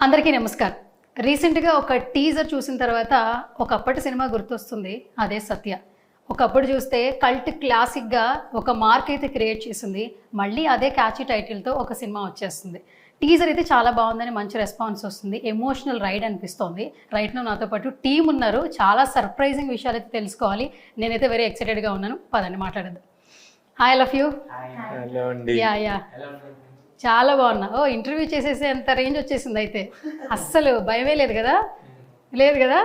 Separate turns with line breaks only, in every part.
అందరికీ నమస్కారం. రీసెంట్గా ఒక టీజర్ చూసిన తర్వాత ఒకప్పటి సినిమా గుర్తొస్తుంది, అదే సత్య. ఒకప్పుడు చూస్తే కల్ట్ క్లాసిక్గా ఒక మార్క్ అయితే క్రియేట్ చేసింది, మళ్ళీ అదే క్యాచీ టైటిల్తో ఒక సినిమా వచ్చేస్తుంది. టీజర్ అయితే చాలా బాగుందని మంచి రెస్పాన్స్ వస్తుంది, ఎమోషనల్ రైడ్ అనిపిస్తోంది. రైట్ నో నాతో పాటు టీం ఉన్నారు, చాలా సర్ప్రైజింగ్ విషయాలు అయితే తెలుసుకోవాలి. నేనైతే వెరీ ఎక్సైటెడ్గా ఉన్నాను, పదండి మాట్లాడద్దు. Hi love you. Yeah yeah చాలా బాగున్నా. ఓ ఇంటర్వ్యూ చేసేసి అంత రేంజ్ వచ్చేసింది అయితే, అస్సలు భయమే లేదు కదా? లేదు కదా,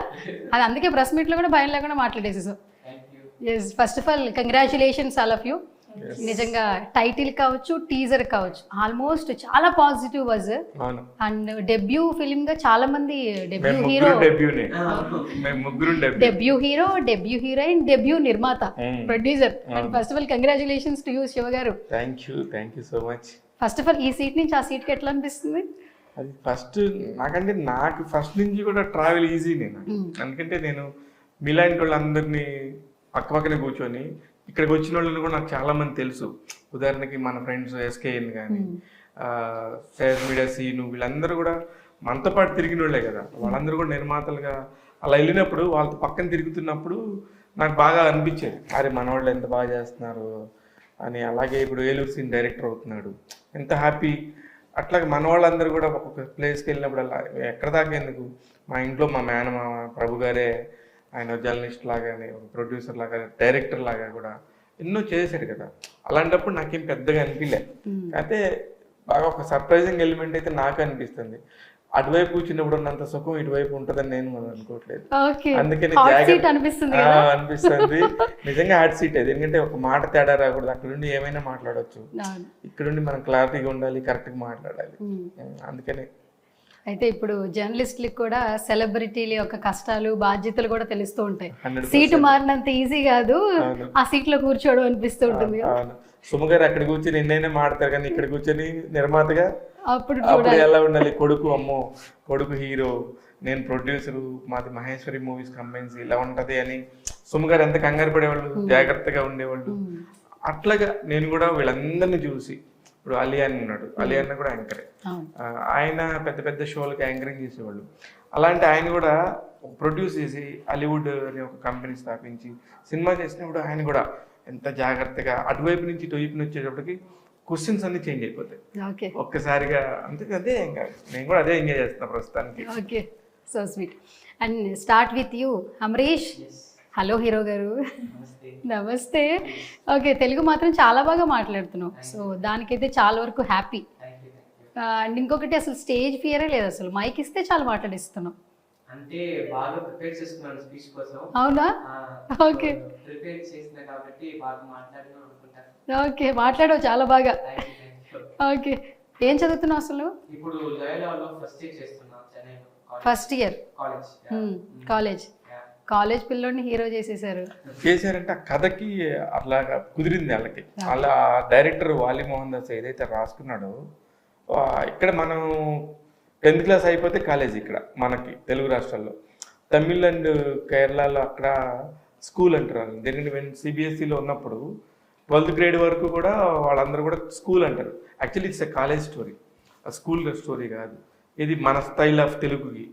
అది అందుకే ప్రెస్ మీట్లో కూడా భయం లేకుండా మాట్లాడేసేసాం. Yes, first of all congratulations all of you. నిజంగా టైటిల్ కావచ్చు, టీజర్ కావచ్చు, ఆల్మోస్ట్ చాలా positive was. And debut film గా చాలా మంది debut hero, debut hero, debut heroine, debut నిర్మాత, producer. And first of all congratulations to you Shiva గారు.
Thank you so much.
First of all ఈ సీట్ నుంచి ఆ సీట్కి ఎట్లా అనిపిస్తుంది?
అది నాకు ఫస్ట్ నుంచి కూడా ట్రావెల్ ఈజీ. నేను ఎందుకంటే నేను మీలాంటి వాళ్ళందరినీ పక్కనే కూర్చొని ఇక్కడికి వచ్చిన వాళ్ళని కూడా నాకు చాలా మంది తెలుసు. ఉదాహరణకి మన ఫ్రెండ్స్ ఎస్కేఎన్ కానీ, సేజ్ మీడియా సీను, వీళ్ళందరూ కూడా మనతో పాటు తిరిగిన వాళ్ళే కదా. వాళ్ళందరూ కూడా నిర్మాతలుగా అలా వెళ్ళినప్పుడు వాళ్ళతో పక్కన తిరుగుతున్నప్పుడు నాకు బాగా అనిపించేది, అరే మన వాళ్ళు ఎంత బాగా చేస్తున్నారు అని. అలాగే ఇప్పుడు ఏలూరు సీన్ డైరెక్టర్ అవుతున్నాడు, ఎంత హ్యాపీ. అట్లాగే మన వాళ్ళందరూ కూడా ఒక్కొక్క ప్లేస్కి వెళ్ళినప్పుడు అలా ఎక్కడ దాకా ఎందుకు, మా ఇంట్లో మా మేనమామ ప్రభు గారే, ఆయన జర్నలిస్ట్ లాగానే, ఒక ప్రొడ్యూసర్ లాగా, డైరెక్టర్ లాగా కూడా ఎన్నో చేశాడు కదా. అలాంటప్పుడు నాకేం పెద్దగా అనిపించలే. అయితే బాగా ఒక సర్ప్రైజింగ్ ఎలిమెంట్ అయితే నాకు అనిపిస్తుంది. అటువైపు కూర్చున్నప్పుడు ఉన్నంత సుఖం ఇటువైపు ఉంటుందని నేను అనుకోవట్లేదు. అందుకని అనిపిస్తుంది నిజంగా హాట్ సీట్ అది. ఎందుకంటే ఒక మాట తేడా రాకూడదు, అక్కడ నుండి ఏమైనా మాట్లాడవచ్చు, ఇక్కడ నుండి మనం క్లారిటీగా ఉండాలి, కరెక్ట్గా మాట్లాడాలి. అందుకని
అయితే ఇప్పుడు జర్నలిస్టులకు కూడా సెలబ్రిటీల యొక్క కష్టాలు బాధ్యతలు కూడా తెలుస్తూ ఉంటాయి. సీటు మారినంత ఈజీ కాదు ఆ సీట్ లో కూర్చోవడం అనిపిస్తూ ఉంటుంది.
సుమగారు అక్కడ కూర్చొని ఎన్నైనా మాడతారు, కానీ ఇక్కడ కూర్చొని నిర్మాతగా అప్పుడు ఎలా ఉండాలి. కొడుకు హీరో, నేను ప్రొడ్యూసరు, మాది మహేశ్వరి మూవీస్ కంపెనీస్, ఇలా ఉంటది అని సుమగారు ఎంత కంగారు పడేవాళ్ళు, జాగ్రత్తగా ఉండేవాళ్ళు. అట్లాగా నేను కూడా వీళ్ళందరినీ చూసి, ఇప్పుడు అలియాన్ ఉన్నాడు, అలియాన్ కూడా యాంకరే, ఆయన పెద్ద పెద్ద షోలకి యాంకరింగ్ చేసేవాళ్ళు. అలాంటి ఆయన కూడా ప్రొడ్యూస్ చేసి హాలీవుడ్ అనే ఒక కంపెనీ స్థాపించి సినిమా చేసినప్పుడు ఆయన కూడా ఎంత జాగ్రత్తగా అటువైపు నుంచి ఇటువైపు వచ్చేటప్పటికి క్వశ్చన్స్ అన్ని చేంజ్ అయిపోతాయి ఒక్కసారిగా. అదే ఇంకా నేను కూడా అదే ఎంజాయ్ చేస్తున్నా ప్రస్తుతానికి.
Okay, so sweet. And start with you Amrish. Hello hero గారు. నమస్తే. ఓకే, తెలుగు మాత్రం చాలా బాగా మాట్లాడుతున్నావు, సో దానికైతే చాలా వరకు హ్యాపీ. అండ్ ఇంకొకటి, అసలు స్టేజ్ ఫియరే లేదు, అసలు మైక్ ఇస్తే చాలా మాట్లాడిస్తున్నావు.
అంటే బాగా ప్రిపేర్ చేస్తున్నాను స్పీచ్ కోసం.
అవునా? ఓకే,
ప్రిపేర్ చేసిన కాబట్టి బాగా మాట్లాడను అనుకుంటాను.
ఓకే, మాట్లాడవు చాలా బాగా. ఓకే, ఏం చదువుతున్నావు అసలు?
ఇప్పుడు లయోలాలో ఫస్ట్ ఇయర్ చేస్తున్నా, చెన్నైలో.
First year
college.
కాలేజ్ పిల్లోడిని హీరో చేశారంటే
ఆ కథకి అట్లా కుదిరింది వాళ్ళకి. అలా డైరెక్టర్ వాలి మోహన్ దాస్ ఏదైతే రాసుకున్నాడో, ఇక్కడ మనం 10th క్లాస్ అయిపోతే కాలేజ్ ఇక్కడ మనకి తెలుగు రాష్ట్రాల్లో, తమిళ్ అండ్ కేరళలో అక్కడ స్కూల్ అంటారు. ఎందుకంటే మేము సిబిఎస్ఈలో ఉన్నప్పుడు 12th గ్రేడ్ వరకు కూడా వాళ్ళందరూ కూడా స్కూల్ అంటారు. Actually it's a college story, school story కాదు ఇది, మన స్టైల్ ఆఫ్ తెలుగుకి.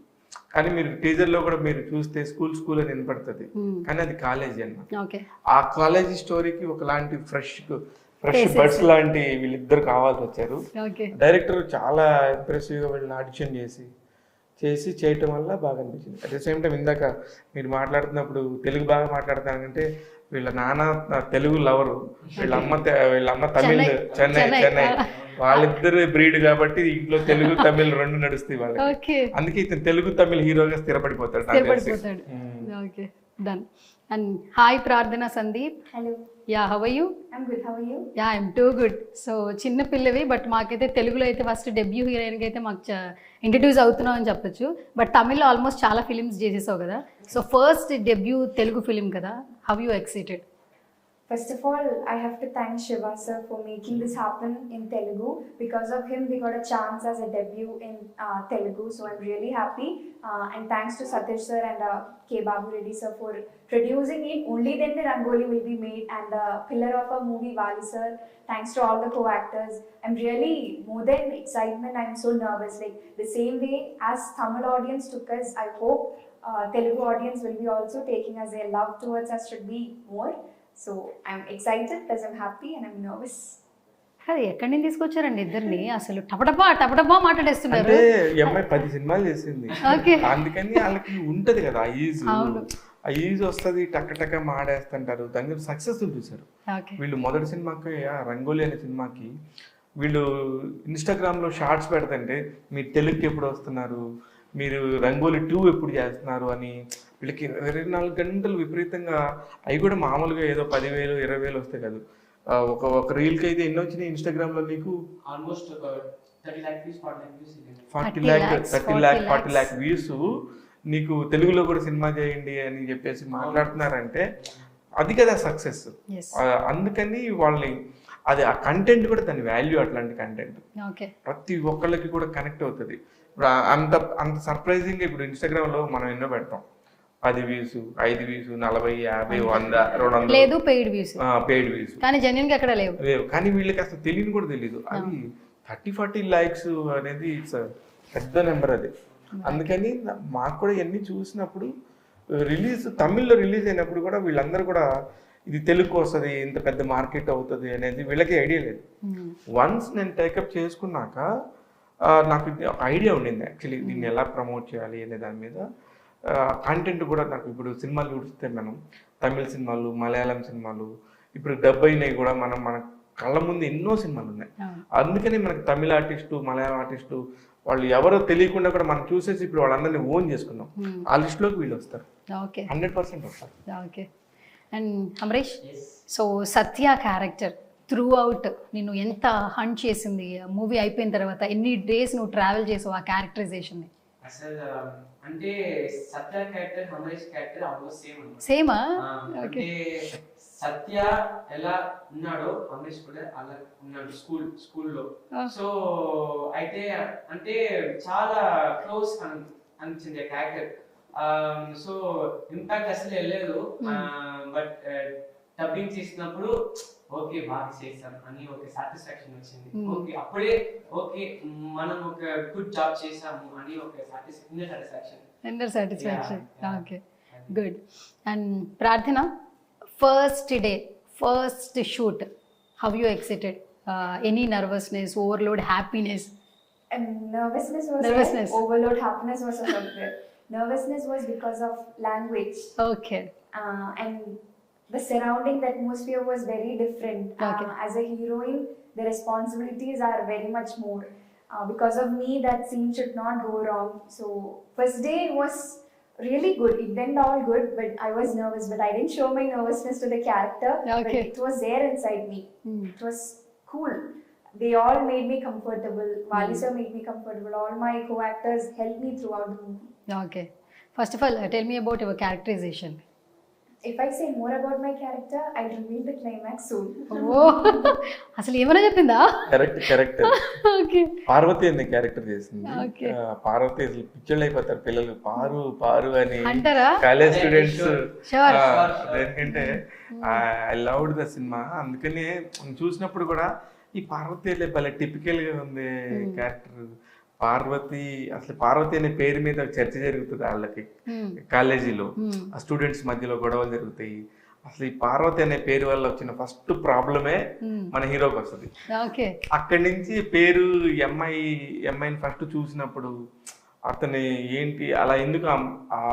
కానీ మీరు టీజర్లో కూడా మీరు చూస్తే స్కూల్ అని వినపడుతుంది, కానీ అది కాలేజీ అన్నమాట. ఆ కాలేజీ స్టోరీకి ఒకలాంటి ఫ్రెష్ బర్డ్స్ లాంటి వీళ్ళిద్దరు కావాల్సి వచ్చారు. డైరెక్టర్ చాలా ఇంప్రెసివ్ గా వీళ్ళని ఆడిషన్ చేసి చేయటం వల్ల బాగా అనిపించింది. అట్ ద సేమ్ టైం ఇందాక మీరు మాట్లాడుతున్నప్పుడు తెలుగు బాగా మాట్లాడతానంటే, వీళ్ళ నాన్న తెలుగు లవరు, వీళ్ళ అమ్మ తమిళ్, చెన్నై. వాళ్ళిద్దరు బ్రీడ్ కాబట్టి ఇంట్లో తెలుగు తమిళ్ రెండు నడుస్తాయి వాళ్ళకి. అందుకే ఇతను తెలుగు తమిళ్ హీరోగా స్థిరపడిపోతాడు.
And hi Prarthana Sandeep.
Hello.
Yeah, how are you?
I'm good, how are you?
Yeah, I'm too good. So చిన్న పిల్లవి, బట్ మాకైతే తెలుగులో అయితే ఫస్ట్ డెబ్యూ హీరోయిన్కి అయితే మాకు ఇంట్రడ్యూస్ అవుతున్నావు అని చెప్పొచ్చు. బట్ తమిళ్లో ఆల్మోస్ట్ చాలా ఫిలిమ్స్ చేసేసావు కదా, so first debut Telugu film కదా, how you excited?
First of all, I have to thank Shiva sir for making this happen in Telugu. Because of him, we got a chance as a debut in Telugu. So I'm really happy. And thanks to Satish sir and K. Babu Reddy sir for producing it. Only then the Rangoli will be made. And the pillar of our movie, Vali sir. Thanks to all the co-actors. I'm really, more than excitement, I'm so nervous. Like the same way as Tamil audience took us, I hope Telugu audience will be also taking us. Their love towards us should be more. So I'm excited, plus I'm happy and I'm nervous.
అది ఎక్కడి నుంచి తీసుకొచ్చారండి ఇద్దరిని? అసలు టపటపా మాట్లాడేస్తున్నారు.
అంటే ఈ అమ్మాయి 10 సినిమాలు చేసింది,
Okay.
అందుకని వాళ్ళకి ఉంటది కదా ఆ ఈజ్ వస్తుంది, టక్క మాడేస్తుంటారు. దాని సక్సెస్ఫుల్ చూసారు
ఓకే.
వీళ్ళు. మొదటి సినిమాకి రంగోలి అనే సినిమాకి వీళ్ళు ఇన్స్టాగ్రామ్లో షార్ట్స్ పెడతంటే మీరు తెలుగుకి ఎప్పుడు వస్తున్నారు, మీరు రంగోలి 2 ఎప్పుడు చేస్తున్నారు అని వీళ్ళకి 24 గంటలు విపరీతంగా, అవి కూడా మామూలుగా ఏదో 10,000 20,000 వస్తాయి కాదు. ఒక రీల్కి అయితే ఎన్ని వచ్చినాయి ఇన్స్టాగ్రామ్లో నీకు?
Almost 30 lakh views,
40 lakh views. నీకు తెలుగులో కూడా సినిమా చేయండి అని చెప్పేసి మాట్లాడుతున్నారంటే అది కదా సక్సెస్.
Yes.
అందుకని వాళ్ళని అది ఆ కంటెంట్ కూడా దాని వాల్యూ, అట్లాంటి కంటెంట్
ఓకే.
ప్రతి ఒక్కళ్ళకి కూడా కనెక్ట్ అవుతుంది. ఇప్పుడు అంత సర్ప్రైజింగ్. ఇప్పుడు ఇన్స్టాగ్రామ్లో మనం ఎన్నో పెడతాం, 10 వ్యూస్, 5 వ్యూస్, 40, 50, 100, 200
లేదు పెయిడ్ వ్యూస్,
పెయిడ్ వ్యూస్.
కానీ జెన్యున్ గా ఎక్కడ లేవు.
కానీ వీళ్ళకి అసలు తెలియని కూడా తెలియదు. అది 30-40 likes అనేది ఇట్స్ పెద్ద నెంబర్ అది. అందుకని మాకు కూడా ఇవన్నీ చూసినప్పుడు తమిళ్లో రిలీజ్ అయినప్పుడు కూడా వీళ్ళందరూ కూడా ఇది తెలుగు వస్తుంది, ఇంత పెద్ద మార్కెట్ అవుతుంది అనేది వీళ్ళకి ఐడియా లేదు. వన్స్ నేను టేకప్ చేసుకున్నాక నాకు ఒక ఐడియా ఉండింది యాక్చువల్లీ దీన్ని ఎలా ప్రమోట్ చేయాలి అనే దాని మీద. కంటెంట్ కూడా నాకు ఇప్పుడు సినిమాలు చూస్తే మనం తమిళ సినిమాలు, మలయాళం సినిమాలు, ఇప్పుడు డబ్ అయినవి కూడా మన కళ్ళ ముందు ఎన్నో సినిమాలు ఉన్నాయి. అందుకని మనకి తమిళ ఆర్టిస్టు, మలయాళం ఆర్టిస్టు వాళ్ళు ఎవరో తెలియకుండా కూడా మనం చూసేసి ఇప్పుడు వాళ్ళందరినీ ఓన్ చేసుకున్నాం. ఆ లిస్టులోకి వీళ్ళు వస్తారు, 100% వస్తారు.
Okay. And Amrish, so Satya character through out నిన్ను ఎంత హంట్ చేసింది? మూవీ అయిపోయిన తర్వాత ఎన్ని డేస్ నువ్వు ట్రావెల్ చేసావు ఆ క్యారెక్టరైజేషన్ ని?
అసలు అంటే సత్య క్యారెక్టర్, అమరీష్ క్యారెక్టర్ ఆల్మోస్ట్
సేమా?
అంటే సత్య ఎలా ఉన్నాడో అమరీష్ కూడా అలా ఉన్నాడు స్కూల్లో. సో అయితే అంటే చాలా క్లోజ్ అనిపించింది క్యారెక్టర్. సో ఇంపాక్ట్ అసలు వెళ్ళలేదు. బట్ డబ్బింగ్ చేసినప్పుడు ఓకే బాగా చేసాం అని ఒక సాటిస్ఫాక్షన్ వచ్చింది. ఓకే అప్పుడే ఓకే మనం ఒక గుడ్ జాబ్ చేసాము అని ఒక
inner satisfaction. Okay, good. And Prarthana, first day, first shoot, how you excited? Any nervousness, overload, happiness?
Nervousness was there. Overload happiness was also there. Nervousness was because of language.
Okay.
And the surrounding, the atmosphere was very different.
Okay.
As a heroine, the responsibilities are very much more. Because of me, that scene should not go wrong. So first day was really good. It went all good, but I was nervous. But I didn't show my nervousness to the character.
Okay.
But it was there inside me. It was cool. They all made me comfortable. Vali sir made me comfortable. All my co-actors helped me throughout the movie.
Okay. First of all, tell me about your characterization.
If I say more about my character, I'll reveal the climax soon.
Oh, అసలు ఏమైనా చెప్పిందా?
Correct.
Okay.
Parvati అనే character చేసింది.
Okay.
Parvati అసలు పిచ్చళ్ళు అయిపోతారు పిల్లలు, పారు అని
అంటారా?
College students.
Sure.
ఎందుకంటే ఐ లవ్డ్ ద సినిమా. అందుకని చూసినప్పుడు కూడా ఈ పార్వతి భలే టిపికల్ గా ఉంది క్యారెక్టర్. అసలు పార్వతి అనే పేరు మీద చర్చ జరుగుతుంది వాళ్ళకి కాలేజీలో, ఆ స్టూడెంట్స్ మధ్యలో గొడవలు జరుగుతాయి. అసలు ఈ పార్వతి అనే పేరు వల్ల వచ్చిన ఫస్ట్ ప్రాబ్లమే మన హీరోకి వస్తుంది. అక్కడి నుంచి పేరు అమ్మాయిని ఫస్ట్ చూసినప్పుడు అతని ఏంటి అలా ఎందుకు ఆ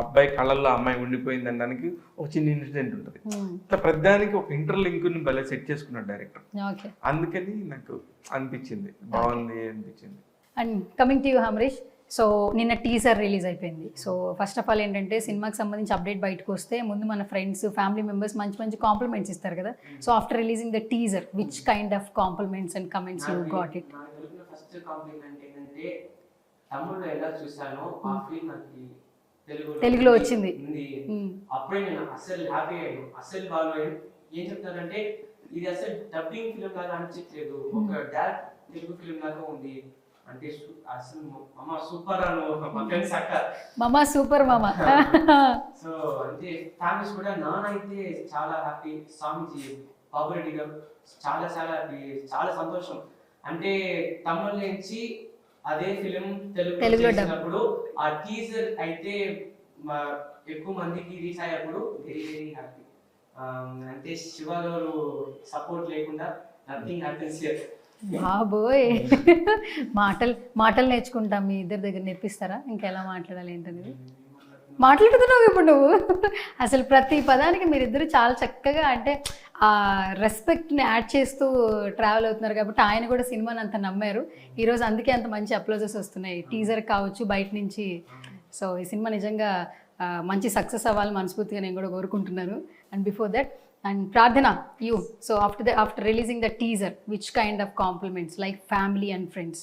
అబ్బాయి కళ్ళల్లో అమ్మాయి ఉండిపోయింది అనడానికి ఒక చిన్న ఇన్సిడెంట్ ఉంటుంది. ఇట్లా ప్రతిదానికి ఒక ఇంటర్లింక్ ని భలే సెట్ చేసుకున్నాడు డైరెక్టర్. అందుకని నాకు అనిపించింది బాగుంది అనిపించింది.
And coming to you Amrish, so నిన్న టీజర్ రిలీజ్ అయిపోయింది. సో ఫస్ట్ ఆఫ్ ఆల్ ఏంటంటే సినిమాకి సంబంధించి అప్డేట్ బయటకు వస్తే ముందు మన ఫ్రెండ్స్, ఫ్యామిలీ మెంబర్స్ మంచి కాంప్లిమెంట్స్ ఇస్తారు కదా. So after releasing the teaser, which kind of compliments and comments you got it?
First complement ఏంటంటే తమిళ్లో ఎలా చూసానో ఆ ఫీల్ నాకు
తెలుగులో వచ్చింది.
అప్పుడే నేను అసలు హ్యాపీ అయ్యాను. అసలు బాగా ఏం చెప్తారంటే ఇది అసలు డబ్బింగ్ ఫిలిం లాగా అనిపించట్లేదు, ఒక డైరెక్ట్ తెలుగు ఫిలిం లాగా ఉంది అంటే అసలు అమ్మ సూపర్ అను మా ఫ్రెండ్స్ అక్క
మామ సూపర్ మామ.
సో అంటే ఫ్యామిలీస్ కూడా నాన్న అయితే చాలా హ్యాపీ, స్వామిజీ బాబురెడ్డి గారు చాలా చాలా హ్యాపీ, చాలా సంతోషం. అంటే తమిళ నుంచి అదే ఫిలిం తెలుగులో చేసినప్పుడు ఆ టీజర్ అయితే ఎక్కువ మందికి రీచ్ అయ్యేప్పుడు వెరీ వెరీ హ్యాపీ. అంటే శివ గారు సపోర్ట్ లేకుండా నథింగ్ హ్యాపెన్స్ హియర్.
బాబోయ్, మాటలు నేర్చుకుంటాం, మీ ఇద్దరి దగ్గర నేర్పిస్తారా ఇంకెలా మాట్లాడాలి ఏంటనేది? మాట్లాడుతున్నావు ఇప్పుడు నువ్వు. అసలు ప్రతి పదానికి మీరిద్దరు చాలా చక్కగా అంటే ఆ రెస్పెక్ట్ని యాడ్ చేస్తూ ట్రావెల్ అవుతున్నారు కాబట్టి ఆయన కూడా సినిమాని అంత నమ్మారు ఈరోజు, అందుకే అంత మంచి అప్లోజెస్ వస్తున్నాయి టీజర్ కావచ్చు బయట నుంచి. సో ఈ సినిమా నిజంగా మంచి సక్సెస్ అవ్వాలని మనస్ఫూర్తిగా నేను కూడా కోరుకుంటున్నాను. అండ్ బిఫోర్ దట్, అండ్ ప్రార్థన, you, so after releasing the teaser, which kind of compliments, like family and friends?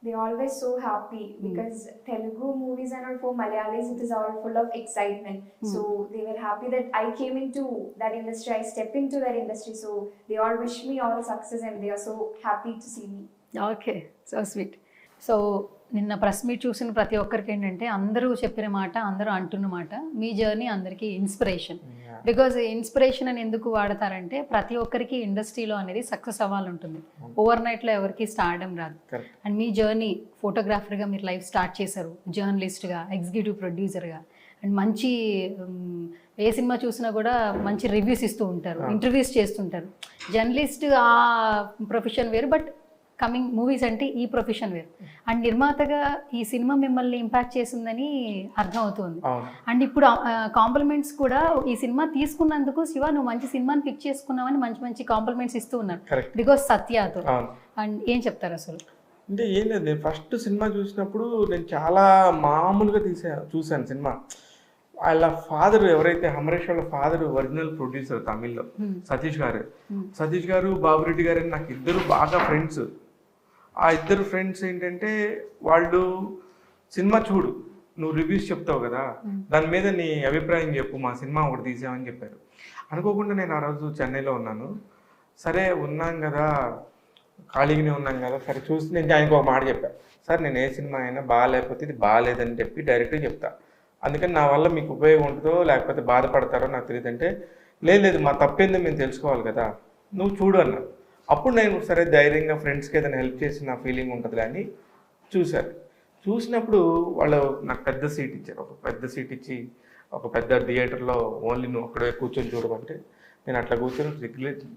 They always so happy because Telugu movies are not for Malayalis, it is all full of excitement. So they were happy that I came into that industry, I stepped into that industry. So they all wish me all success and they are so happy to see me.
Okay, so sweet. So నిన్న press meet చూసిన ప్రతి ఒక్కరికి ఏంటంటే అందరూ చెప్పిన మాట, అందరూ అంటున్న మాట, మీ జర్నీ అందరికీ ఇన్స్పిరేషన్. బికాజ్ ఇన్స్పిరేషన్ అని ఎందుకు వాడతారంటే ప్రతి ఒక్కరికి ఇండస్ట్రీలో అనేది సక్సెస్ అవ్వాలంటుంది, ఓవర్ నైట్లో ఎవరికి స్టార్డమ్ రాదు. అండ్ మీ జర్నీ ఫోటోగ్రాఫర్గా మీరు లైఫ్ స్టార్ట్ చేశారు, జర్నలిస్ట్గా, ఎగ్జిక్యూటివ్ ప్రొడ్యూసర్గా, అండ్ మంచి ఏ సినిమా చూసినా కూడా మంచి రివ్యూస్ ఇస్తూ ఉంటారు, ఇంటర్వ్యూస్ చేస్తుంటారు. జర్నలిస్ట్ ఆ ప్రొఫెషన్ వేరు, బట్ కమింగ్ మూవీస్ అంటే ఈ ప్రొఫెషన్ వేరు. అండ్ నిర్మాతగా ఈ సినిమా మిమ్మల్ని ఇంపాక్ట్ చేసిందని అర్థం అవుతుంది. అండ్ ఇప్పుడు కాంప్లిమెంట్స్ కూడా ఈ సినిమా తీసుకున్నందుకు శివ నువ్వు మంచి సినిమాని పిక్ చేసుకున్నావని మంచి మంచి కాంప్లిమెంట్స్ ఇస్తూ ఉన్నారు బికాస్ సత్యతో. అండ్ ఏం చెప్తారు అసలు?
అంటే ఏం లేదు, నేను ఫస్ట్ సినిమా చూసినప్పుడు నేను చాలా మామూలుగా చూశాను సినిమా. వాళ్ళ ఫాదర్ ఎవరైతే అమరేష్ వాళ్ళ ఫాదర్ ఒరిజినల్ ప్రొడ్యూసర్ తమిళ్లో సతీష్ గారు బాబురెడ్డి గారు అని నాకు ఇద్దరు బాగా ఫ్రెండ్స్. ఆ ఇద్దరు ఫ్రెండ్స్ ఏంటంటే వాళ్ళు సినిమా చూడు, నువ్వు రివ్యూస్ చెప్తావు కదా, దాని మీద నీ అభిప్రాయం చెప్పు, మా సినిమా ఒకటి తీసామని చెప్పారు. అనుకోకుండా నేను ఆ రోజు చెన్నైలో ఉన్నాను. సరే ఉన్నాం కదా, ఖాళీగానే ఉన్నాం కదా, సరే చూసి నేను ఆయనకు ఒక మాట చెప్పాను, సార్ నేను ఏ సినిమా అయినా బాగాలేకపోతే ఇది బాగాలేదని చెప్పి డైరెక్ట్గా చెప్తా, అందుకని నా వల్ల మీకు ఉపయోగం ఉంటుందో లేకపోతే బాధపడతారో నాకు తెలియదంటే, లేదు మా తప్పేందో మేము తెలుసుకోవాలి కదా, నువ్వు చూడు అన్నా. అప్పుడు నేను సరే ధైర్యంగా ఫ్రెండ్స్కి ఏదైనా హెల్ప్ చేసిన ఫీలింగ్ ఉంటుంది అని చూశారు. చూసినప్పుడు వాళ్ళు నాకు పెద్ద సీట్ ఇచ్చారు, ఒక పెద్ద సీట్ ఇచ్చి ఒక పెద్ద థియేటర్లో ఓన్లీ నువ్వు అక్కడే కూర్చొని చూడమంటే నేను అట్లా కూర్చొని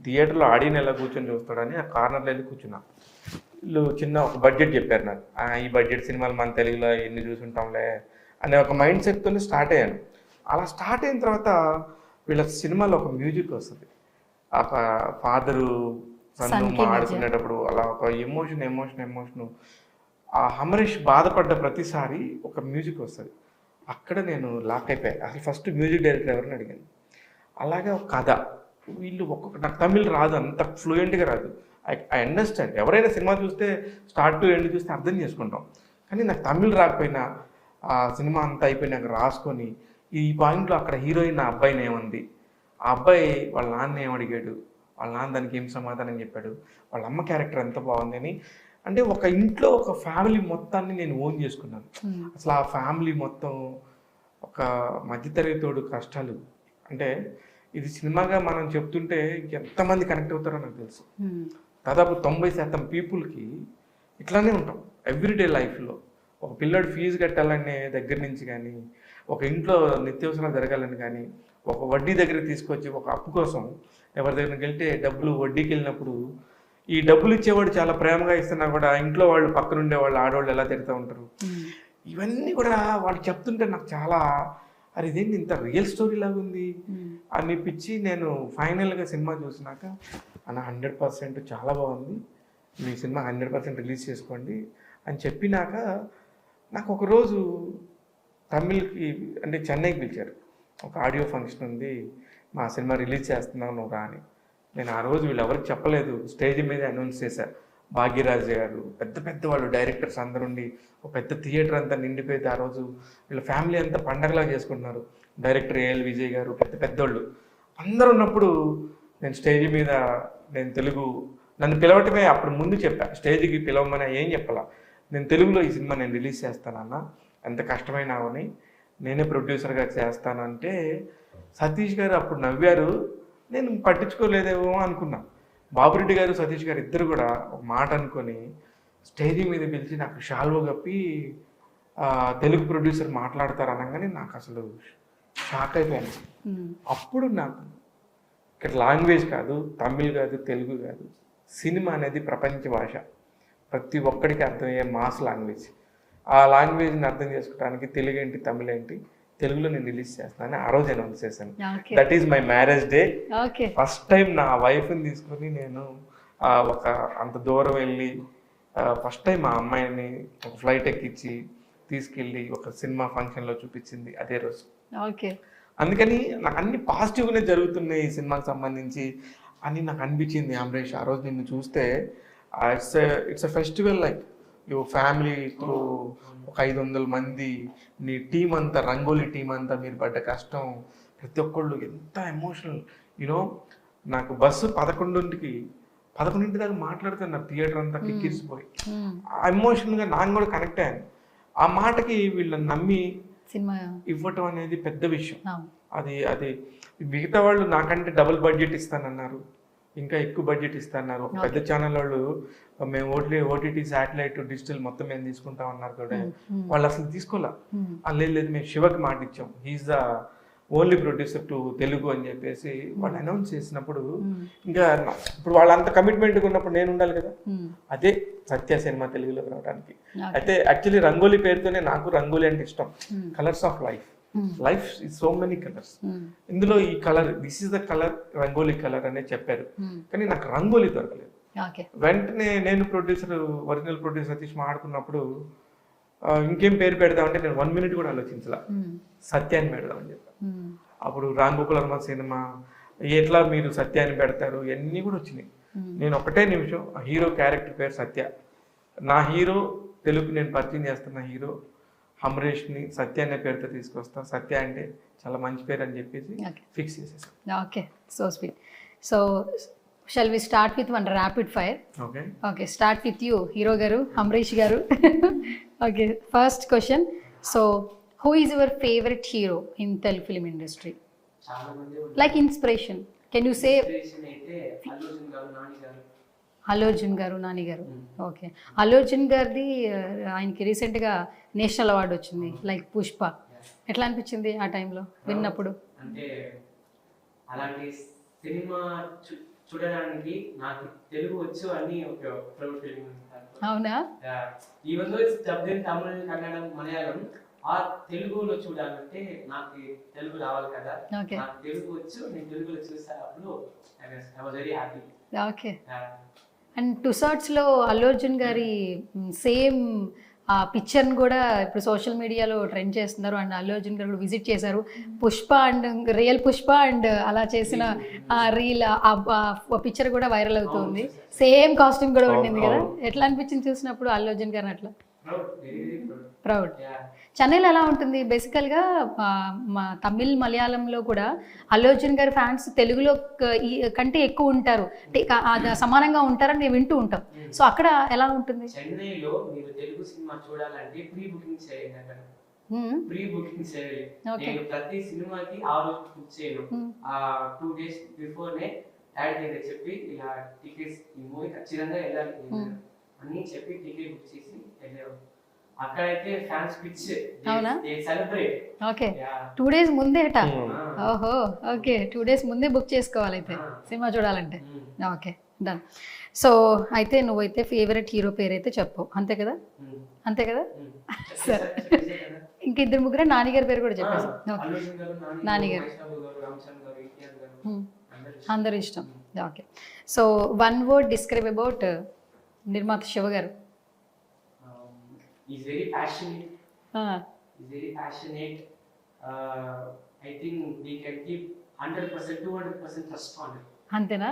థియేటర్లో ఆడియన్ ఎలా కూర్చొని చూస్తాడని ఆ కార్నర్లో వెళ్ళి కూర్చున్నా. వీళ్ళు చిన్న ఒక బడ్జెట్ చెప్పారు నాకు, ఈ బడ్జెట్ సినిమాలు మన తెలుగులో ఎన్ని చూసుంటాంలే అనే ఒక మైండ్ సెట్తో స్టార్ట్ అయ్యాను. అలా స్టార్ట్ అయిన తర్వాత వీళ్ళ సినిమాలో ఒక మ్యూజిక్ వస్తుంది, ఒక ఫాదరు సన్ను ఆడుకునేటప్పుడు అలా ఒక ఎమోషన్ ఆ అమరీష్ బాధపడ్డ ప్రతిసారి ఒక మ్యూజిక్ వస్తుంది. అక్కడ నేను లాక్ అయిపోయాను. అసలు ఫస్ట్ మ్యూజిక్ డైరెక్టర్ ఎవరిని అడిగాను. అలాగే ఒక కథ, వీళ్ళు నాకు తమిళ్ రాదు, అంత ఫ్లూయెంట్గా రాదు. ఐ అండర్స్టాండ్, ఎవరైనా సినిమా చూస్తే స్టార్ట్ టు ఎండ్ చూస్తే అర్థం చేసుకుంటాం, కానీ నాకు తమిళ్ రాకపోయినా ఆ సినిమా అంతా అయిపోయినాక రాసుకొని ఈ పాయింట్లో అక్కడ హీరోయిన్ ఆ అబ్బాయిని ఏమంది, ఆ అబ్బాయి వాళ్ళ నాన్న ఏమడిగాడు, వాళ్ళ నాన్న దానికి ఏం సమాధానం చెప్పాడు, వాళ్ళ అమ్మ క్యారెక్టర్ ఎంత బాగుంది అని. అంటే ఒక ఇంట్లో ఒక ఫ్యామిలీ మొత్తాన్ని నేను ఓన్ చేసుకున్నాను. అసలు ఆ ఫ్యామిలీ మొత్తం ఒక మధ్యతరగతోడు కష్టాలు, అంటే ఇది సినిమాగా మనం చెప్తుంటే ఎంతమంది కనెక్ట్ అవుతారో నాకు తెలుసు. దాదాపు 90% పీపుల్కి ఇట్లానే ఉంటాం ఎవ్రీడే లైఫ్లో. ఒక పిల్లడు ఫీజు కట్టాలనే దగ్గర నుంచి కానీ, ఒక ఇంట్లో నిత్యావసరాలు జరగాలని కానీ, ఒక వడ్డీ దగ్గర తీసుకొచ్చి ఒక అప్పు కోసం ఎవరి దగ్గరికి వెళ్తే డబ్బులు వడ్డీకి వెళ్ళినప్పుడు ఈ డబ్బులు ఇచ్చేవాడు చాలా ప్రేమగా ఇస్తున్నా కూడా ఇంట్లో వాళ్ళు పక్కనుండే వాళ్ళు ఆడవాళ్ళు ఎలా తిరుగుతూ ఉంటారు, ఇవన్నీ కూడా వాళ్ళు చెప్తుంటే నాకు చాలా అరే ఇదేంటి ఇంత రియల్ స్టోరీ లాగా ఉంది అనిపించి నేను ఫైనల్గా సినిమా చూసినాక అన్న 100% చాలా బాగుంది, మీ సినిమా 100% రిలీజ్ చేసుకోండి అని చెప్పినాక నాకు ఒకరోజు తమిళ్కి అంటే చెన్నైకి పిలిచారు, ఒక ఆడియో ఫంక్షన్ ఉంది, మా సినిమా రిలీజ్ చేస్తున్నావు నువ్వు రా అని. నేను ఆ రోజు వీళ్ళు ఎవరికి చెప్పలేదు, స్టేజ్ మీద అనౌన్స్ చేశారు. భాగ్యరాజ్ గారు, పెద్ద పెద్ద వాళ్ళు డైరెక్టర్స్ అందరుండి ఒక పెద్ద థియేటర్ అంతా నిండిపోయింది. ఆ రోజు వీళ్ళ ఫ్యామిలీ అంతా పండగలా చేసుకుంటున్నారు. డైరెక్టర్ ఏఎల్ విజయ్ గారు, పెద్ద పెద్దోళ్ళు అందరూ ఉన్నప్పుడు నేను స్టేజ్ మీద నేను తెలుగు నన్ను పిలవటమే అప్పుడు ముందు చెప్పా, స్టేజ్కి పిలవమని ఏం చెప్పాలా, నేను తెలుగులో ఈ సినిమా నేను రిలీజ్ చేస్తానన్నా, ఎంత కష్టమైనా అవని నేనే ప్రొడ్యూసర్గా చేస్తానంటే సతీష్ గారు అప్పుడు నవ్వారు. నేను పట్టించుకోలేదేమో అనుకున్నా. బాబురెడ్డి గారు సతీష్ గారు ఇద్దరు కూడా ఒక మాట అనుకొని స్టేజ్ మీద పిలిచి నాకు షాల్వో కప్పి తెలుగు ప్రొడ్యూసర్ మాట్లాడతారు అనగానే నాకు అసలు షాక్ అయిపోయాను. అప్పుడు నాకు ఇక్కడ లాంగ్వేజ్ కాదు, తమిళ్ కాదు, తెలుగు కాదు, సినిమా అనేది ప్రపంచ భాష, ప్రతి ఒక్కడికి అర్థమయ్యే మాస్ లాంగ్వేజ్. ఆ లాంగ్వేజ్ని అర్థం చేసుకోవడానికి తెలుగు ఏంటి, తమిళ ఏంటి, తెలుగులో నేను రిలీజ్ చేస్తానని ఆ రోజు అనౌన్స్ చేశాను. That is my marriage day. First time నా వైఫ్ని తీసుకొని నేను ఒక అంత దూరం వెళ్ళి ఫస్ట్ టైం మా అమ్మాయిని ఒక ఫ్లైట్ ఎక్కించి తీసుకెళ్ళి ఒక సినిమా ఫంక్షన్లో చూపించింది అదే రోజు. అందుకని నాకు అన్ని పాజిటివ్గానే జరుగుతున్నాయి ఈ సినిమాకి సంబంధించి అని నాకు అనిపించింది. అమరేష్, ఆ రోజు నిన్ను చూస్తే it's a festival, like you ఫ్యామిలీతో ఒక 500 మంది, నీ టీం అంతా, రంగోలీ టీం అంతా, మీరు పడ్డ కష్టం, ప్రతి ఒక్కళ్ళు ఎంత ఎమోషనల్. యూనో నాకు బస్సు 11 దాకా మాట్లాడుతున్నా, థియేటర్ అంతా కిక్కిరిసిపోయి ఎమోషనల్గా నాకు కూడా కనెక్ట్ అయ్యాను. ఆ మాటకి వీళ్ళని నమ్మి సినిమా ఇవ్వటం అనేది పెద్ద విషయం. అది మిగతా వాళ్ళు నాకంటే డబుల్ బడ్జెట్ ఇస్తానన్నారు, ఇంకా ఎక్కువ బడ్జెట్ ఇస్తాన్నారు. ఒక పెద్ద ఛానల్ వాళ్ళు మేము ఓటీటీ శాటిలైట్ డిజిటల్ మొత్తం మేము తీసుకుంటాం అన్నారు కూడా, వాళ్ళు అసలు తీసుకోలే. లేదు మేము శివకి మాట ఇచ్చాం, he's the only producer to Telugu అని చెప్పేసి వాళ్ళు అనౌన్స్ చేసినప్పుడు ఇంకా ఇప్పుడు వాళ్ళంత కమిట్మెంట్గా ఉన్నప్పుడు నేను ఉండాలి కదా. అదే సత్య సినిమా తెలుగులో రావడానికి. అయితే యాక్చువల్లీ రంగోలీ పేరుతోనే నాకు రంగోలీ అంటే ఇష్టం. Colours of life, life is so many colours. ఇందులో ఈ colour, this is the colour, rangoli colour అనే చెప్పారు. కానీ నాకు రంగోలీ దొరకలేదు. వెంటనే నేను ఒరిజినల్ ప్రొడ్యూసర్ సతీష్ మాట్లాడుకున్నప్పుడు ఇంకేం పేరు పెడదామంటే నేను 1 minute కూడా ఆలోచించాల, సత్యాన్ని పెడదామని చెప్పాను. అప్పుడు రామ్ గోపాల్ వర్మ సినిమా ఎట్లా మీరు సత్యాన్ని పెడతారు ఇవన్నీ కూడా వచ్చినాయి. నేను ఒకటే నిమిషం, హీరో క్యారెక్టర్ పేరు సత్య, నా హీరో తెలుగు నేను పరిచయం చేస్తున్న హీరో అమరేష్ని సత్య అనే పేరుతో తీసుకొస్తా, సత్య అంటే చాలా మంచి పేరు అని చెప్పేసి ఫిక్స్ చేసేసాను.
Okay, so sweet. So shall we start with one rapid fire? Okay, start with you hero గారు, అమరేష్ గారు. Okay, first question. So who is your favourite hero in Telugu film industry? Like inspiration, can you say? Allu Arjun గారు, నాని గారు. Okay, Allu Arjun గారిది ఆయనకి రీసెంట్గా national award వచ్చింది, like Pushpa. ఎట్లా అనిపించింది ఆ టైంలో విన్నప్పుడు?
అంటే అలాంటి సినిమా చూడడానికి నాకు తెలుగు వచ్చు అని ఒక ప్రౌడ్ ఫీలింగ్.
అవునా?
Even though it's dubbed in Tamil, Kannadam, Malayalam, ఆ తెలుగులో చూడాలంటే నాకు తెలుగు రావాలి కదా. నాకు తెలుగు వచ్చు, నేను తెలుగులో చూస్తా, అప్పుడు I was very happy.
Okay, and టుసాట్స్లో అల్లు అర్జున్ గారి సేమ్ ఆ పిక్చర్ని కూడా ఇప్పుడు సోషల్ మీడియాలో ట్రెండ్ చేస్తున్నారు. అండ్ అల్లు అర్జున్ గారు కూడా విజిట్ చేశారు, Pushpa and real Pushpa and అలా చేసిన రీల్, ఆ పిక్చర్ కూడా వైరల్ అవుతుంది. సేమ్ కాస్ట్యూమ్ కూడా ఉండింది కదా. ఎట్లా అనిపించింది చూసినప్పుడు అల్లు అర్జున్ గారిని? అట్లా ప్రౌడ్. చెన్నైలో ఎలా ఉంటుంది బేసికల్గా? మా తమిళ్, మలయాళంలో కూడా అల్లు అర్జున్ గారి ఫ్యాన్స్ తెలుగులో కంటే ఎక్కువ ఉంటారు, సమానంగా ఉంటారని మేము వింటూ ఉంటాం. సో అక్కడ ఎలా ఉంటుంది?
చెన్నైలో మీరు తెలుగు సినిమా చూడాలంటే ప్రీ బుకింగ్ చేయండి అక్కడ. ప్రీ బుకింగ్ చేయాలి. నేను ప్రతి సినిమాకి ఆ రోజు బుక్ చేయను, 2 days బిఫోర్నే యాడ్ దగ్గర చెప్పి ఇలా టికెట్స్, ఈ మూవీ ఖచ్చితంగా వెళ్ళాలి అని చెప్పి టికెట్ బుక్ చేసి వెళ్ళాము. అక్కడైతే fans pitch, they celebrate.
Okay, 2 days ముందేట. ఓహో, ఓకే, 2 days ముందే బుక్ చేసుకోవాలి అయితే సినిమా చూడాలంటే. Okay, done. సో అయితే నువ్వైతే ఫేవరెట్ హీరో పేరు అయితే చెప్పు, అంతే కదా? అంతే కదా, సరే. ఇంక 2-3 నానిగారి పేరు కూడా చెప్పేసి. నానిగారు అందరూ ఇష్టం. Okay, so 1 word describe about నిర్మాత శివ గారు.
He's very passionate. He's very passionate. I think we can keep 100%, 200% trust on him.
అంతేనా?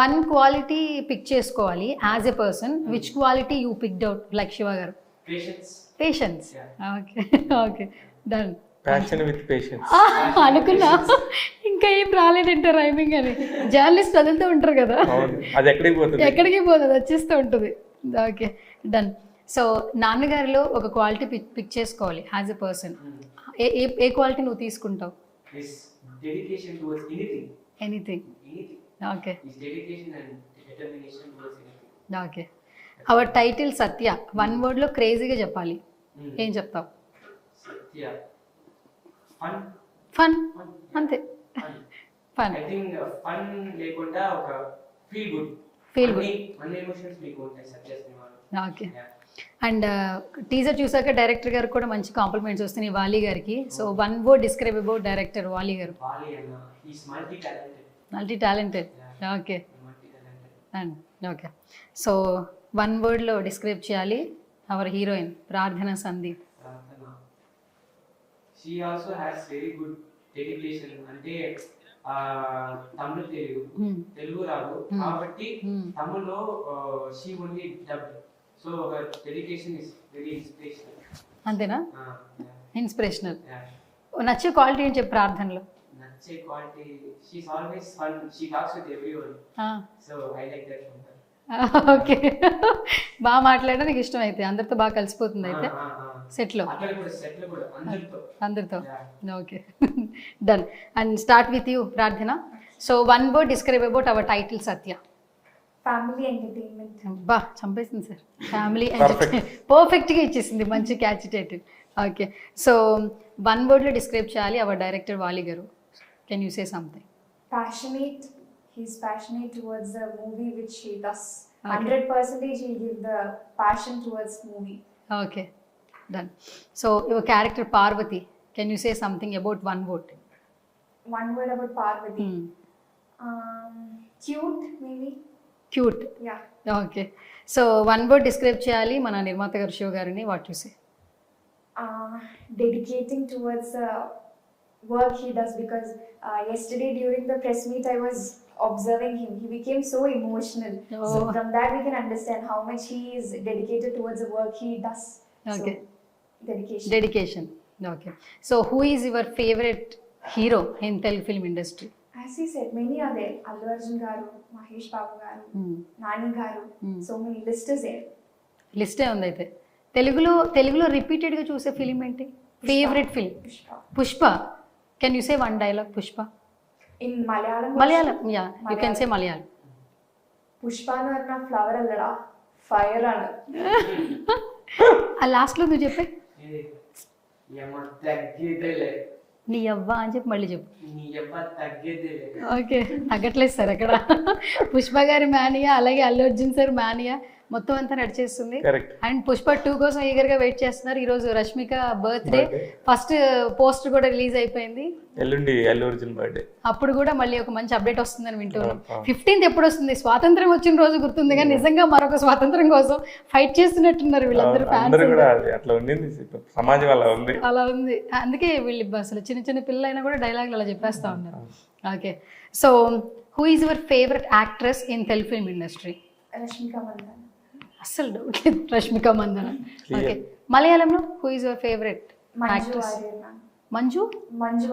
1 quality పిక్ చేసుకోవాలి as a person. Which quality you picked out like Shiva గారు?
Patience.
Patience. Okay, okay, done.
Passion with patience.
అనుకున్నా ఇంకా ఏం రాలేదంటే rhyming అని. Journalist వదులుతూ ఉంటారు కదా,
అవును, అది ఎక్కడికి పోతుంది?
ఎక్కడికి పోతుంది, వచ్చేస్తూ ఉంటుంది. Okay, done. సో నాన్నగారిలో ఒక క్వాలిటీ పిక్ చేసుకోవాలి యాజ్ ఎ పర్సన్. ఏ క్వాలిటీ నువ్వు తీసుకుంటావు?
His dedication towards anything.
Anything.
Anything.
Okay,
His dedication and determination towards anything.
Okay. Our title Satya, one వర్డ్లో క్రేజీగా చెప్పాలి, ఏం చెప్తావు?
Satya. Fun.
Fun,
Fun.
అంతే.
Fun.
Fun,
I think fun లేకుండా ఒక feel good.
Feel good.
అన్ని ఎమోషన్స్ మీకు ఉంటాయి సత్య సినిమాలో.
ఓకే.
Yeah.
అండ్ టీజర్ చూసాక డైరెక్టర్ గారికి కూడా మంచి కాంప్లిమెంట్స్ వస్తున్నాయి వాలి గారికి. So one word describe about director Vali garu.
Bali అన్న is multi talented.
Multi talented. Okay,
multi talented.
And okay. So one వర్డ్లో డిస్క్రైబ్ చేయాలి అవర్ హీరోయిన్ ప్రార్థన సందీప్.
ప్రార్థన. She also has very good dedication. అంటే తమిళ తెలుగు రాదు కాబట్టి తమిళ్లో she only dubbed. So her dedication is very inspirational.
అంతేనా? Inspirational.
Yeah.
నచ్చే quality ఏం చెప్పు ప్రార్థనలో?
నచ్చే quality, she's always fun. She talks with everyone. So I like that from her.
Okay, బాగా మాట్లాడడానికి ఇష్టం అయితే, అందరితో బాగా కలిసిపోతుంది అయితే సెట్లో,
అక్కడ కూడా సెట్ లో కూడా
అందరితో. Okay, done. And start with you Prarthana. So one word describe about our title Satya.
Family entertainment.
బా చంపేసింది సార్, ఫ్యామిలీ ఎంటర్టైన్మెంట్ పర్ఫెక్ట్గా ఇచ్చేసింది, మంచి catch title. Okay, so one వర్డ్లో డిస్క్రైబ్ చేయాలి our director Vali garu. Can you say something?
Passionate. He's passionate towards the movie which he does.
Okay.
100% he'll give the passion towards movie.
Okay, done. So your character Parvati, can you say something about one word?
One word about Parvati. Cute, maybe.
Cute.
Yeah.
Okay, so one word describe చేయాలి మన నిర్మాత గారు శివ గారిని. What you say?
Dedicating towards the work he does, because yesterday during the press meet I was observing him. He became so emotional. So
Oh.
from that we can understand how much he is dedicated towards the work he does.
Okay.
So, dedication.
Dedication. Okay, so who is your favourite hero in Telugu film industry?
As he said, many are there. Allu Arjun garu, Mahesh Babu garu, Nani garu. So many list is there.
లిస్టే ఉంది అయితే. తెలుగులో రిపీటెడ్గా చూసే film ఏంటి? Favourite film?
Pushpa.
Pushpa. Can you say one dialogue Pushpa?
In Malayalam.
Malayalam, yeah you can say Malayalam.
Pushpa nu arna flower allada, fire anu.
ఆ లాస్ట్లో నువ్వు చెప్పే
ఏమో తగ్గేదేలే,
నీ అవ్వ అని చెప్పి మళ్ళీ చెప్పు.
నీ ఎవ్వ తగ్గేదేలే.
ఓకే, తగ్గట్లేదు సార్ అక్కడ. పుష్ప గారి మానియా, అలాగే అల్లు అర్జున్ సార్ మానియా మొత్తం అంతా నడిచేస్తుంది.
కరెక్ట్.
అండ్ పుష్ప 2 కోసం ఈగర్గా వెయిట్ చేస్తున్నారు. ఈరోజు రష్మిక బర్త్డే, ఫస్ట్ పోస్టర్ కూడా రిలీజ్ అయిపోయింది.
ఎల్లుండి అల్లు అర్జున్ బర్త్డే.
అప్పుడు కూడా మళ్ళీ ఒక మంచి అప్డేట్ వస్తుందని వింటున్నాం. 15th ఎప్పుడు వస్తుంది? స్వాతంత్రం వచ్చిన రోజు గుర్తుంది, కానీ నిజంగా మరొక స్వాతంత్రం కోసం ఫైట్ చేస్తున్నట్టున్నారు వీళ్ళందరూ
అందరూ
ఫ్యాన్స్.
కూడా అట్లా ఉండింది, సమాజం అలా ఉంది.
అలా ఉంది, అందుకే వీళ్ళు అసలు చిన్న పిల్లలు అయినా కూడా డైలాగులు అలా చెప్పేస్తా ఉన్నారు. Okay, so who is your favourite actress in Telugu film industry?
Rashmika Mandanna.
అస్సలు డౌట్ లేదు, రష్మిక మందన. ఓకే, మలయాళంలో who is your favourite
Manju
actress?
Warrior ma'am.
Manju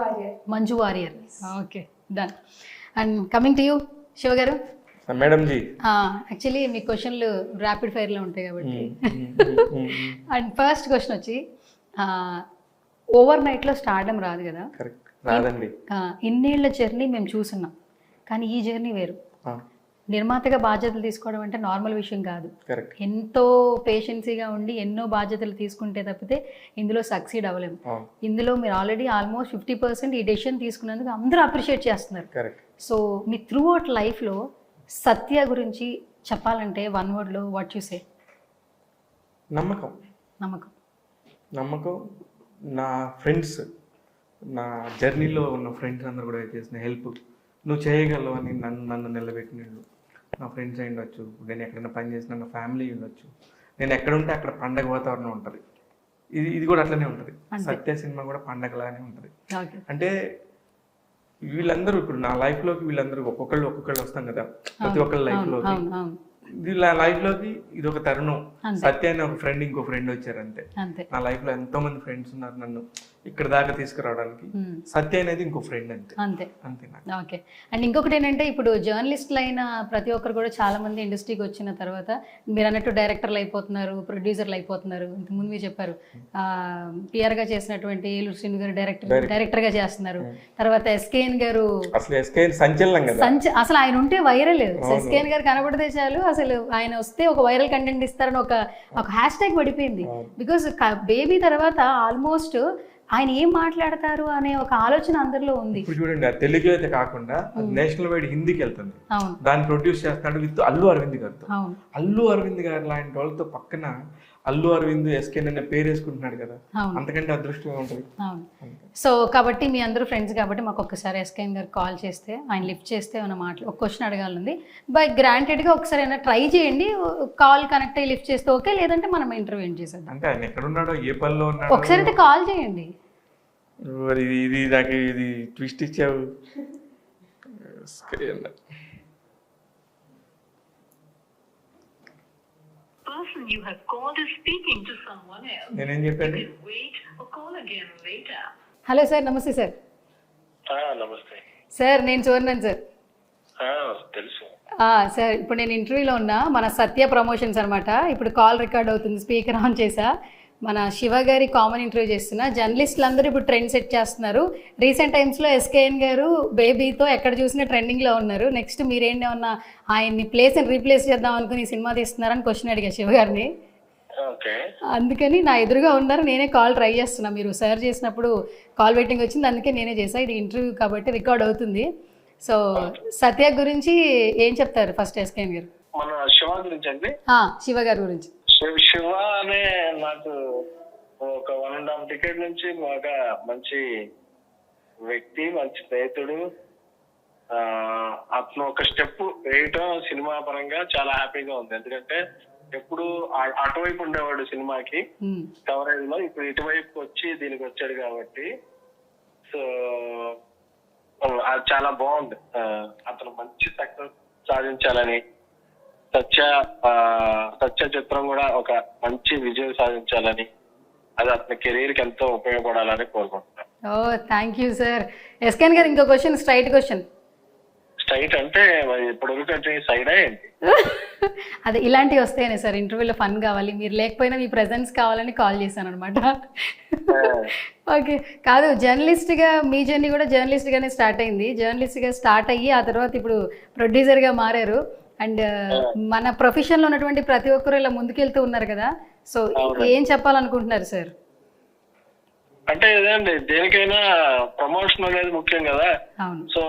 Warrior.
Manju Warrior. Okay, done. And coming to you Shiva garu.
Madam G,
actually మీ క్వశ్చన్లు rapid ఫైర్లో ఉంటాయి కాబట్టి. And first question వచ్చి, over నైట్లో stardom రాదు కదా.
కరెక్ట్, రాదండి.
ఇన్నేళ్ల జర్నీ మేము చూస్తున్నాం, కానీ ఈ జర్నీ వేరు. నిర్మాతగా బాధ్యతలు తీసుకోవడం అంటే నార్మల్ విషయం కాదు.
కరెక్ట్.
ఎంతో పేషెన్సీగా ఉండి ఎన్నో బాధ్యతలు తీసుకుంటే తప్పితే ఇందులో సక్సీడ్ అవ్వలేము. ఇందులో మీరు ఆల్రెడీ ఆల్మోస్ట్ 50% ఈ డెసిషన్ తీసుకున్నందుకు అందరూ అప్రిషియేట్ చేస్తున్నారు.
Correct.
So me through out లైఫ్లో సత్య గురించి చెప్పాలంటే వన్ వర్డ్లో వాట్ యు సే?
నమ్మకం.
నమ్మకం.
నమ్మకం. నా ఫ్రెండ్స్, నా జర్నీలో ఉన్న ఫ్రెండ్స్ అందరూ కూడా చేసిన హెల్ప్, నువ్వు చేయగలవు అని నన్ను నిలబెట్టినళ్ళు నా ఫ్రెండ్స్ అయి ఉండొచ్చు, నేను ఎక్కడైనా పని చేసిన నా ఫ్యామిలీ ఉండొచ్చు, నేను ఎక్కడ ఉంటే అక్కడ పండగ వాతావరణం ఉంటుంది. ఇది కూడా అట్లనే ఉంటుంది. సత్య సినిమా కూడా పండగలానే ఉంటుంది. అంటే వీళ్ళందరూ ఇప్పుడు నా లైఫ్లోకి వీళ్ళందరూ ఒక్కొక్కళ్ళు వస్తాం కదా, ప్రతి ఒక్కళ్ళ లైఫ్లోకి. వీళ్ళ లైఫ్లోకి ఇది ఒక తరుణం. సత్య అని ఒక ఫ్రెండ్, ఇంకో ఫ్రెండ్ వచ్చారు అంతే. నా లైఫ్లో ఎంతో మంది ఫ్రెండ్స్ ఉన్నారు, నన్ను ఇక్కడ దాకా తీసుకురావడానికి. సత్య అనేది ఇంకో ఫ్రెండ్ అంతే
అంతే.
అంతే నాకు.
ఓకే. అండ్ ఇంకొకటి ఏంటంటే ఇప్పుడు జర్నలిస్టులు అయిన ప్రతి ఒక్కరు కూడా చాలా మంది ఇండస్ట్రీకి వచ్చిన తర్వాత మీరు అన్నట్టు డైరెక్టర్లు అయిపోతున్నారు, ప్రొడ్యూసర్లు అయిపోతున్నారు. ఇంతకుముందు మీరు చెప్పారు పిఆర్గా చేసినటువంటి ఏలూరు శ్రీను గారు డైరెక్టర్గా చేస్తున్నారు. తర్వాత ఎస్కేఎన్ గారు
అసలు ఎస్కేఎన్ సంచలనం కదా,
అసలు ఆయన ఉంటే వైరల్. ఎస్కేఎన్ గారు కనబడితే చాలు అసలు ఆయన వస్తే ఒక వైరల్ కంటెంట్ ఇస్తారని ఒక హ్యాష్ ట్యాగ్ పడిపోయింది. బికాస్ బేబీ తర్వాత ఆల్మోస్ట్ ఆయన ఏం మాట్లాడతారు అనే ఒక ఆలోచన అందరిలో ఉంది.
ఇప్పుడు చూడండి, ఆ తెలుగు అయితే కాకుండా నేషనల్ వైడ్ హిందీకి వెళ్తుంది.
అవును.
దాన్ని ప్రొడ్యూస్ చేస్తున్నాడు విత్ అల్లు అరవింద్ గారితో. అల్లు అరవింద్ గారు లాంటి వాళ్ళతో పక్కన అల్లు అరవింద్ ఎస్కేన్ అనే పేరు వేసుకుంటున్నాడు కదా, అంతకంటే అదృష్టం ఉంటుంది.
అవును. సో కాబట్టి మీ అందరూ ఫ్రెండ్స్ కాబట్టి మాకు ఒక్కసారి ఎస్కేన్ గారు కాల్ చేస్తే ఆయన లిఫ్ట్ చేస్తే ఏమైనా ఒక క్వశ్చన్ అడగాలంది. బై గ్రాంటెడ్గా ఒకసారి అయినా ట్రై చేయండి, కాల్ కనెక్ట్ అయ్యి లిఫ్ట్ చేస్తే ఓకే, లేదంటే మనం ఇంటర్వ్యూ ఏం చేసేద్దాం.
అంటే ఆయన ఎక్కడ ఉన్నాడో, ఏ పనిలో ఉన్నాడో
ఒకసారి అయితే కాల్ చేయండి.
ఇది నాకు ఇది ట్విస్ట్ ఇచ్చావు. నేనేం చెప్పాను?
హలో సార్, నమస్తే సార్.
నమస్తే
సార్, నేను చూడన్నాను సార్.
తెలుసు
సార్, ఇప్పుడు నేను ఇంటర్వ్యూలో ఉన్నా, మన సత్య ప్రమోషన్స్ అనమాట. ఇప్పుడు కాల్ రికార్డ్ అవుతుంది, స్పీకర్ ఆన్ చేసా. మన శివ గారి కామన్ ఇంటర్వ్యూ చేస్తున్నా. జర్నలిస్టులు అందరూ ఇప్పుడు ట్రెండ్ సెట్ చేస్తున్నారు. రీసెంట్ టైమ్స్లో ఎస్కేఎన్ గారు బేబీతో ఎక్కడ చూసినా ట్రెండింగ్లో ఉన్నారు. నెక్స్ట్ మీరేంటేమన్నా ఆయన్ని రీప్లేస్ చేద్దాం అనుకుని సినిమా తీస్తున్నారని క్వశ్చన్ అడిగా శివ గారిని. అందుకని నా ఎదురుగా ఉన్నారు, నేనే కాల్ ట్రై చేస్తున్నా. మీరు సర్చ్ చేసినప్పుడు కాల్ వెయిటింగ్ వచ్చింది, అందుకే నేనే చేసా. ఇది ఇంటర్వ్యూ కాబట్టి రికార్డ్ అవుతుంది. సో సత్య గురించి ఏం చెప్తారు ఫస్ట్ ఎస్కేఎన్ గారు?
మన శివ గురించి అండి.
శివ గారి గురించి.
శివ అనే నాకు ఒక 1.5 decade నుంచి బాగా మంచి వ్యక్తి, మంచి స్నేహితుడు. అతను ఒక స్టెప్ వేయటం సినిమా పరంగా చాలా హ్యాపీగా ఉంది. ఎందుకంటే ఎప్పుడు అటువైపు ఉండేవాడు సినిమాకి కవరేజ్ లో, ఇప్పుడు ఇటువైపు వచ్చి దీనికి వచ్చాడు కాబట్టి సో అది చాలా బాగుంది. అతను మంచి సక్సెస్ సాధించాలని, సత్య చిత్రం కూడా ఒక మంచి విజయం సాధించాలని, అది అతని కెరీర్ కి ఎంతో ఉపయోగపడాలని కోరుకుంటున్నాను.
Thank you sir. ఎస్కేఎన్ గారు ఇంకో క్వశ్చన్, స్ట్రైట్ క్వశ్చన్.
స్ట్రైట్ అంటే ఇప్పుడు సైడ్ ఏంటి?
అదే ఇలాంటివి వస్తాయనే సార్, ఇంటర్వ్యూలో ఫన్ కావాలి, మీరు లేకపోయినా మీ ప్రెజెన్స్ కావాలని కాల్ చేశాను అనమాట. ఓకే. కాదు, జర్నలిస్ట్గా మీ జర్నీ కూడా జర్నలిస్ట్గానే స్టార్ట్ అయింది. జర్నలిస్ట్గా స్టార్ట్ అయ్యి ఆ తర్వాత ఇప్పుడు ప్రొడ్యూసర్గా మారారు. అండ్ మన ప్రొఫెషన్లో ఉన్నటువంటి ప్రతి ఒక్కరు ఇలా ముందుకెళ్తూ ఉన్నారు కదా, సో ఏం చెప్పాలనుకుంటున్నారు సార్?
అంటే ఇదేండి, దేనికైనా ప్రమోషన్ అనేది ముఖ్యం కదా. సో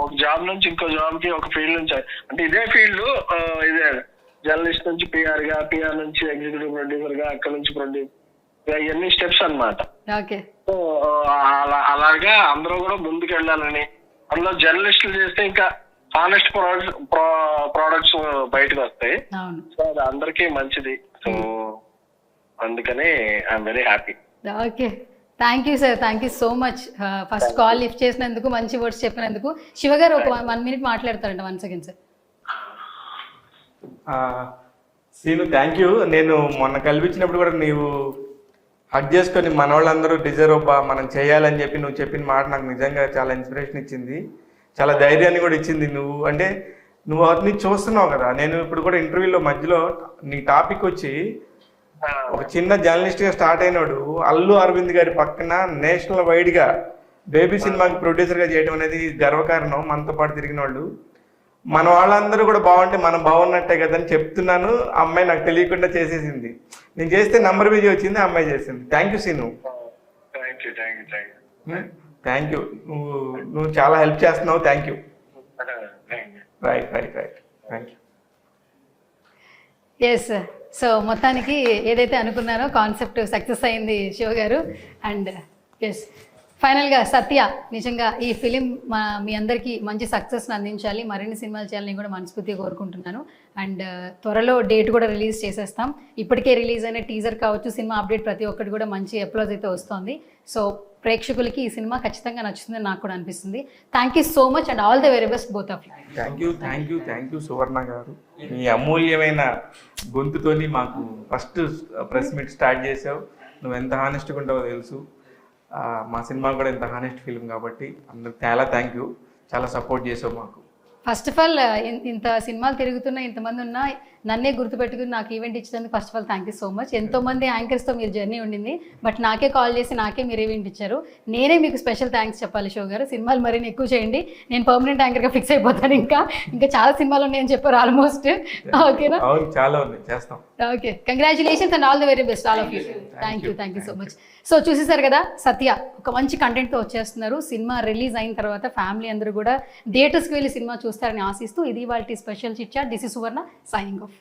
ఒక జాబ్ నుంచి ఇంకో జాబ్ కి, ఒక ఫీల్డ్ నుంచి, అంటే ఇదే ఫీల్డ్, ఇదే జర్నలిస్ట్ నుంచి పిఆర్ గా, పిఆర్ నుంచి ఎగ్జిక్యూటివ్ ప్రొడ్యూసర్ గా, అక్కడ నుంచి ప్రొడ్యూసర్, ఇవన్నీ స్టెప్స్ అన్నమాట. సో అలాగా అందరూ కూడా ముందుకు వెళ్ళాలని, అందులో జర్నలిస్టులు చేస్తే ఇంకా హానెస్ట్ ప్రోడక్ట్స్ బయటకు వస్తాయి. సో అది అందరికీ మంచిది. సో అందుకని I'm very happy.
Okay, thank you sir, thank you so much. First call lift చేసినందుకు, మంచి వర్డ్స్ చెప్పినందుకు. శివ గారు ఒక 1 minute మాట్లాడతారంట. 1 second sir.
Seenu, thank you. నేను మొన్న కల్పించినప్పుడు కూడా నీవు హక్ చేసుకొని మన వాళ్ళందరూ డిజర్వ్ అబ్బా మనం చేయాలని చెప్పి నువ్వు చెప్పిన మాట నాకు నిజంగా చాలా ఇన్స్పిరేషన్ ఇచ్చింది, చాలా ధైర్యాన్ని కూడా ఇచ్చింది. నువ్వు అవన్నీ చూస్తున్నావు కదా. నేను ఇప్పుడు కూడా ఇంటర్వ్యూలో మధ్యలో నీ టాపిక్ వచ్చి, ఒక చిన్న జర్నలిస్ట్గా స్టార్ట్ అయినాడు అల్లు అరవింద్ గారి పక్కన నేషనల్ వైడ్గా బేబీ సినిమాకి ప్రొడ్యూసర్గా చేయడం అనేది గర్వకారణం. మనతో పాటు తిరిగిన వాళ్ళు, మన వాళ్ళందరూ కూడా బాగుంటే మనం బాగున్నట్టే కదా అని చెప్తున్నాను. ఆ అమ్మాయి నాకు తెలియకుండా చేసేసింది. నేను చేస్తే నంబర్ బిజీ వచ్చింది, ఆ అమ్మాయి చేసింది. Thank you Seenu. Thank you. నువ్వు చాలా హెల్ప్ చేస్తున్నావు. Thank you. Right. Thank you.
Yes, so మొత్తానికి ఏదైతే అనుకున్నారో కాన్సెప్ట్ సక్సెస్ అయింది శివ గారు. అండ్ ఎస్, ఫైనల్గా సత్య, నిజంగా ఈ ఫిలిం మీ అందరికీ మంచి సక్సెస్ని అందించాలి, మరిన్ని సినిమాలు చేయాలని కూడా మనస్ఫూర్తిగా కోరుకుంటున్నాను. అండ్ త్వరలో డేట్ కూడా రిలీజ్ చేసేస్తాం. ఇప్పటికే రిలీజ్ అయిన టీజర్ కావచ్చు, సినిమా అప్డేట్ ప్రతి ఒక్కటి కూడా మంచి అప్లోజ్ అయితే వస్తుంది. సో ప్రేక్షకులకి ఈ సినిమా ఖచ్చితంగా నచ్చుతుందని నాకు కూడా అనిపిస్తుంది. Thank you so much and all the very best both of you.
Thank you Suvarna garu. మీ అమూల్యమైన గొంతుతోని మాకు ఫస్ట్ ప్రెస్ మీట్ స్టార్ట్ చేసావు. నువ్వు ఎంత హానెస్ట్గా ఉంటావో తెలుసు. మా సినిమా కూడా ఇంత హానెస్ట్ ఫిల్మ్ కాబట్టి అందరికి చాలా థ్యాంక్ యూ, చాలా సపోర్ట్ చేసావు మాకు.
ఫస్ట్ ఆఫ్ ఆల్ ఇంత సినిమాలు తిరుగుతున్నా ఇంతమంది ఉన్నా నన్నే గుర్తుపెట్టుకుని నాకు ఈవెంట్ ఇచ్చినందుకు first of all thank you so much. ఎంతోమంది యాంకర్స్తో మీరు జర్నీ ఉండింది, బట్ నాకే కాల్ చేసి నాకే మీరు ఈవెంట్ ఇచ్చారు. నేనే మీకు స్పెషల్ థ్యాంక్స్ చెప్పాలి శివ గారు. సినిమాలు మరిన్ని ఎక్కువ చేయండి, నేను పర్మనెంట్ యాంకర్గా ఫిక్స్ అయిపోతాను. ఇంకా చాలా సినిమాలు ఉన్నాయని చెప్పారు ఆల్మోస్ట్. ఓకేనా?
అవును, చాలా ఉంది, చేస్తాం.
Okay, congratulations and all the very best all of you. Thank you so much. So చూసేసారు కదా, సత్య ఒక మంచి కంటెంట్తో వచ్చేస్తున్నారు. సినిమా రిలీజ్ అయిన తర్వాత ఫ్యామిలీ అందరూ కూడా థియేటర్స్కి వెళ్ళి సినిమా చూస్తారని ఆశిస్తూ ఇది వాళ్ళ special chit chat. This is Suvarna signing of.